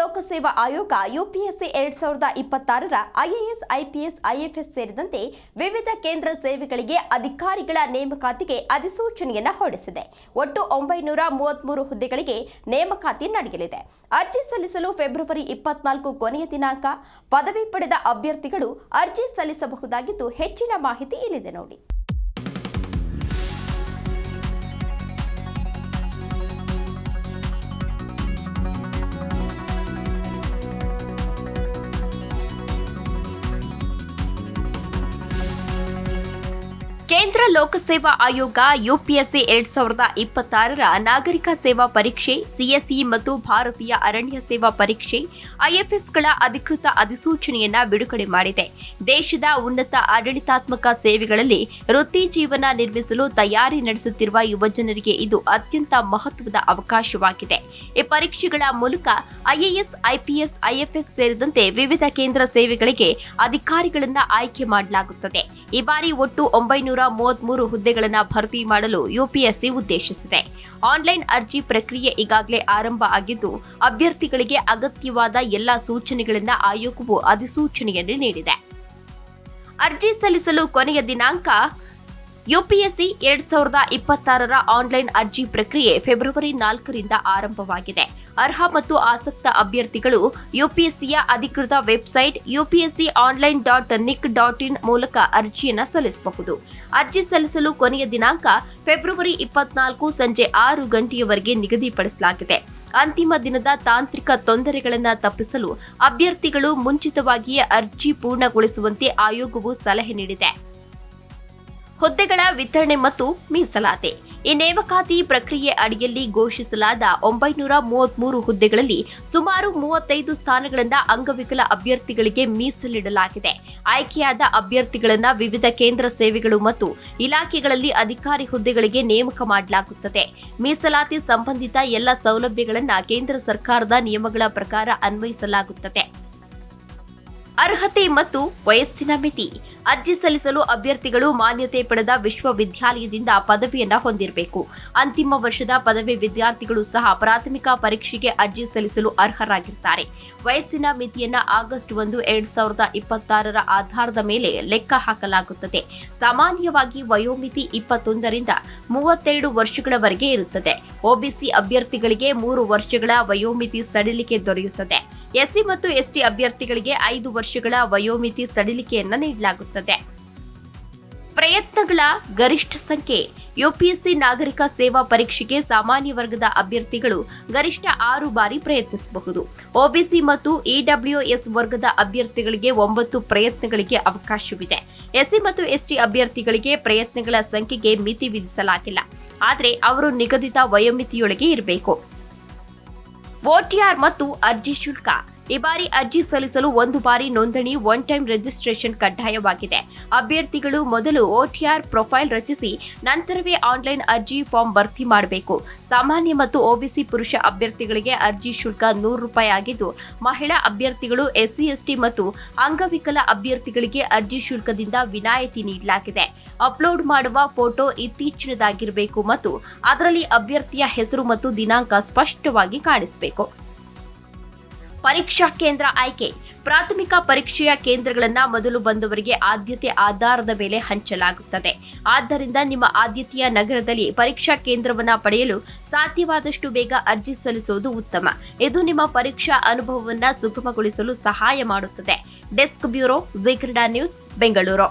ಲೋಕಸೇವಾ ಆಯೋಗ UPSC 2026ರ IAS, IPS, IFS ಸೇರಿದಂತೆ ವಿವಿಧ ಕೇಂದ್ರ ಸೇವೆಗಳಿಗೆ ಅಧಿಕಾರಿಗಳ ನೇಮಕಾತಿಗೆ ಅಧಿಸೂಚನೆಯನ್ನು ಹೊರಡಿಸಿದೆ. ಒಟ್ಟು 933 ಹುದ್ದೆಗಳಿಗೆ ನೇಮಕಾತಿ ನಡೆಯಲಿದೆ. ಅರ್ಜಿ ಸಲ್ಲಿಸಲು ಫೆಬ್ರವರಿ 24 ಕೊನೆಯ ದಿನಾಂಕ. ಪದವಿ ಪಡೆದ ಅಭ್ಯರ್ಥಿಗಳು ಅರ್ಜಿ ಸಲ್ಲಿಸಬಹುದಾಗಿದ್ದು, ಹೆಚ್ಚಿನ ಮಾಹಿತಿ ಇಲ್ಲಿದೆ ನೋಡಿ. ಕೇಂದ್ರ ಲೋಕಸೇವಾ ಆಯೋಗ ಯುಪಿಎಸ್ಸಿ 2026ರ ನಾಗರಿಕ ಸೇವಾ ಪರೀಕ್ಷೆ, ಸಿಎಸ್ಇ ಮತ್ತು ಭಾರತೀಯ ಅರಣ್ಯ ಸೇವಾ ಪರೀಕ್ಷೆ, ಐಎಫ್ಎಸ್ಗಳ ಅಧಿಕೃತ ಅಧಿಸೂಚನೆಯನ್ನ ಬಿಡುಗಡೆ ಮಾಡಿದೆ. ದೇಶದ ಉನ್ನತ ಆಡಳಿತಾತ್ಮಕ ಸೇವೆಗಳಲ್ಲಿ ವೃತ್ತಿ ಜೀವನ ನಿರ್ಮಿಸಲು ತಯಾರಿ ನಡೆಸುತ್ತಿರುವ ಯುವಜನರಿಗೆ ಇದು ಅತ್ಯಂತ ಮಹತ್ವದ ಅವಕಾಶವಾಗಿದೆ. ಈ ಪರೀಕ್ಷೆಗಳ ಮೂಲಕ ಐಎಎಸ್, ಐಪಿಎಸ್, ಐಎಫ್ಎಸ್ ಸೇರಿದಂತೆ ವಿವಿಧ ಕೇಂದ್ರ ಸೇವೆಗಳಿಗೆ ಅಧಿಕಾರಿಗಳನ್ನು ಆಯ್ಕೆ ಮಾಡಲಾಗುತ್ತದೆ. ಈ ಬಾರಿ ಒಟ್ಟು 933 ಹುದ್ದೆಗಳನ್ನು ಭರ್ತಿ ಮಾಡಲು ಯುಪಿಎಸ್ಸಿ ಉದ್ದೇಶಿಸಿದೆ. ಆನ್ಲೈನ್ ಅರ್ಜಿ ಪ್ರಕ್ರಿಯೆ ಈಗಾಗಲೇ ಆರಂಭ ಆಗಿದ್ದು, ಅಭ್ಯರ್ಥಿಗಳಿಗೆ ಅಗತ್ಯವಾದ ಎಲ್ಲಾ ಸೂಚನೆಗಳನ್ನು ಆಯೋಗವು ಅಧಿಸೂಚನೆಯಲ್ಲಿ ನೀಡಿದೆ. ಅರ್ಜಿ ಸಲ್ಲಿಸಲು ಕೊನೆಯ ದಿನಾಂಕ. ಯುಪಿಎಸ್ಸಿ 2026ರ ಆನ್ಲೈನ್ ಅರ್ಜಿ ಪ್ರಕ್ರಿಯೆ ಫೆಬ್ರವರಿ 4ರಿಂದ ಆರಂಭವಾಗಿದೆ. ಅರ್ಹ ಮತ್ತು ಆಸಕ್ತ ಅಭ್ಯರ್ಥಿಗಳು ಯುಪಿಎಸ್ಸಿಯ ಅಧಿಕೃತ ವೆಬ್ಸೈಟ್ upsconline.nic.in ಮೂಲಕ ಅರ್ಜಿಯನ್ನು ಸಲ್ಲಿಸಬಹುದು. ಅರ್ಜಿ ಸಲ್ಲಿಸಲು ಕೊನೆಯ ದಿನಾಂಕ ಫೆಬ್ರವರಿ 24 ಸಂಜೆ 6 ಗಂಟೆಯವರೆಗೆ ನಿಗದಿಪಡಿಸಲಾಗಿದೆ. ಅಂತಿಮ ದಿನದ ತಾಂತ್ರಿಕ ತೊಂದರೆಗಳನ್ನು ತಪ್ಪಿಸಲು ಅಭ್ಯರ್ಥಿಗಳು ಮುಂಚಿತವಾಗಿಯೇ ಅರ್ಜಿ ಪೂರ್ಣಗೊಳಿಸುವಂತೆ ಆಯೋಗವು ಸಲಹೆ ನೀಡಿದೆ. ಹುದ್ದೆಗಳ ವಿತರಣೆ ಮತ್ತು ಮೀಸಲಾತಿ. ಈ ನೇಮಕಾತಿ ಪ್ರಕ್ರಿಯೆ ಅಡಿಯಲ್ಲಿ ಘೋಷಿಸಲಾದ 933 ಹುದ್ದೆಗಳಲ್ಲಿ ಸುಮಾರು 35 ಸ್ಥಾನಗಳನ್ನು ಅಂಗವಿಕಲ ಅಭ್ಯರ್ಥಿಗಳಿಗೆ ಮೀಸಲಿಡಲಾಗಿದೆ. ಆಯ್ಕೆಯಾದ ಅಭ್ಯರ್ಥಿಗಳನ್ನು ವಿವಿಧ ಕೇಂದ್ರ ಸೇವೆಗಳು ಮತ್ತು ಇಲಾಖೆಗಳಲ್ಲಿ ಅಧಿಕಾರಿ ಹುದ್ದೆಗಳಿಗೆ ನೇಮಕ ಮಾಡಲಾಗುತ್ತದೆ. ಮೀಸಲಾತಿ ಸಂಬಂಧಿತ ಎಲ್ಲ ಸೌಲಭ್ಯಗಳನ್ನು ಕೇಂದ್ರ ಸರ್ಕಾರದ ನಿಯಮಗಳ ಪ್ರಕಾರ ಅನ್ವಯಿಸಲಾಗುತ್ತದೆ. ಅರ್ಹತೆ ಮತ್ತು ವಯಸ್ಸಿನ ಮಿತಿ. ಅರ್ಜಿ ಸಲ್ಲಿಸಲು ಅಭ್ಯರ್ಥಿಗಳು ಮಾನ್ಯತೆ ಪಡೆದ ವಿಶ್ವವಿದ್ಯಾಲಯದಿಂದ ಪದವಿಯನ್ನು ಹೊಂದಿರಬೇಕು. ಅಂತಿಮ ವರ್ಷದ ಪದವಿ ವಿದ್ಯಾರ್ಥಿಗಳು ಸಹ ಪ್ರಾಥಮಿಕ ಪರೀಕ್ಷೆಗೆ ಅರ್ಜಿ ಸಲ್ಲಿಸಲು ಅರ್ಹರಾಗಿರುತ್ತಾರೆ. ವಯಸ್ಸಿನ ಮಿತಿಯನ್ನು ಆಗಸ್ಟ್ 1, 2026ರ ಆಧಾರದ ಮೇಲೆ ಲೆಕ್ಕ ಹಾಕಲಾಗುತ್ತದೆ. ಸಾಮಾನ್ಯವಾಗಿ ವಯೋಮಿತಿ 21ರಿಂದ 32 ವರ್ಷಗಳವರೆಗೆ ಇರುತ್ತದೆ. ಒಬಿಸಿ ಅಭ್ಯರ್ಥಿಗಳಿಗೆ 3 ವರ್ಷಗಳ ವಯೋಮಿತಿ ಸಡಿಲಿಕೆ ದೊರೆಯುತ್ತದೆ. ಎಸ್ಸಿ ಮತ್ತು ಎಸ್ಟಿ ಅಭ್ಯರ್ಥಿಗಳಿಗೆ 5 ವರ್ಷಗಳ ವಯೋಮಿತಿ ಸಡಿಲಿಕೆಯನ್ನು ನೀಡಲಾಗುತ್ತದೆ. ಪ್ರಯತ್ನಗಳ ಗರಿಷ್ಠ ಸಂಖ್ಯೆ. ಯುಪಿಎಸ್ಸಿ ನಾಗರಿಕ ಸೇವಾ ಪರೀಕ್ಷೆಗೆ ಸಾಮಾನ್ಯ ವರ್ಗದ ಅಭ್ಯರ್ಥಿಗಳು ಗರಿಷ್ಠ 6 ಬಾರಿ ಪ್ರಯತ್ನಿಸಬಹುದು. ಒಬಿಸಿ ಮತ್ತು ಇಡಬ್ಲ್ಯೂಎಸ್ ವರ್ಗದ ಅಭ್ಯರ್ಥಿಗಳಿಗೆ 9 ಪ್ರಯತ್ನಗಳಿಗೆ ಅವಕಾಶವಿದೆ. ಎಸ್ಸಿ ಮತ್ತು ಎಸ್ಟಿ ಅಭ್ಯರ್ಥಿಗಳಿಗೆ ಪ್ರಯತ್ನಗಳ ಸಂಖ್ಯೆಗೆ ಮಿತಿ ವಿಧಿಸಲಾಗಿಲ್ಲ, ಆದರೆ ಅವರು ನಿಗದಿತ ವಯೋಮಿತಿಯೊಳಗೆ ಇರಬೇಕು. ಓಟಿಆರ್ ಮತ್ತು ಅರ್ಜಿ ಶುಲ್ಕ. ಈ ಬಾರಿ ಅರ್ಜಿ ಸಲ್ಲಿಸಲು 1 ಬಾರಿ ನೋಂದಣಿ ಒನ್ ಟೈಮ್ ರಿಜಿಸ್ಟ್ರೇಷನ್ ಕಡ್ಡಾಯವಾಗಿದೆ. ಅಭ್ಯರ್ಥಿಗಳು ಮೊದಲು ಓಟಿಆರ್ ಪ್ರೊಫೈಲ್ ರಚಿಸಿ ನಂತರವೇ ಆನ್ಲೈನ್ ಅರ್ಜಿ ಫಾರ್ಮ್ ಭರ್ತಿ ಮಾಡಬೇಕು. ಸಾಮಾನ್ಯ ಮತ್ತು ಒಬಿಸಿ ಪುರುಷ ಅಭ್ಯರ್ಥಿಗಳಿಗೆ ಅರ್ಜಿ ಶುಲ್ಕ ₹100 ಆಗಿದ್ದು, ಮಹಿಳಾ ಅಭ್ಯರ್ಥಿಗಳು, ಎಸ್ಸಿ, ಎಸ್ಟಿ ಮತ್ತು ಅಂಗವಿಕಲ ಅಭ್ಯರ್ಥಿಗಳಿಗೆ ಅರ್ಜಿ ಶುಲ್ಕದಿಂದ ವಿನಾಯಿತಿ ನೀಡಲಾಗಿದೆ. ಅಪ್ಲೋಡ್ ಮಾಡುವ ಫೋಟೋ ಇತ್ತೀಚಿನದಾಗಿರಬೇಕು ಮತ್ತು ಅದರಲ್ಲಿ ಅಭ್ಯರ್ಥಿಯ ಹೆಸರು ಮತ್ತು ದಿನಾಂಕ ಸ್ಪಷ್ಟವಾಗಿ ಕಾಣಿಸಬೇಕು. ಪರೀಕ್ಷಾ ಕೇಂದ್ರ ಆಯ್ಕೆ. ಪ್ರಾಥಮಿಕ ಪರೀಕ್ಷೆಯ ಕೇಂದ್ರಗಳನ್ನು ಮೊದಲು ಬಂದವರಿಗೆ ಆದ್ಯತೆ ಆಧಾರದ ಮೇಲೆ ಹಂಚಲಾಗುತ್ತದೆ. ಆದ್ದರಿಂದ ನಿಮ್ಮ ಆದ್ಯತೆಯ ನಗರದಲ್ಲಿ ಪರೀಕ್ಷಾ ಕೇಂದ್ರವನ್ನು ಪಡೆಯಲು ಸಾಧ್ಯವಾದಷ್ಟು ಬೇಗ ಅರ್ಜಿ ಸಲ್ಲಿಸುವುದು ಉತ್ತಮ. ಇದು ನಿಮ್ಮ ಪರೀಕ್ಷಾ ಅನುಭವವನ್ನು ಸುಗಮಗೊಳಿಸಲು ಸಹಾಯ ಮಾಡುತ್ತದೆ. ಡೆಸ್ಕ್ ಬ್ಯೂರೋ, ಜೀ ಕ್ರೀಡಾ ನ್ಯೂಸ್, ಬೆಂಗಳೂರು.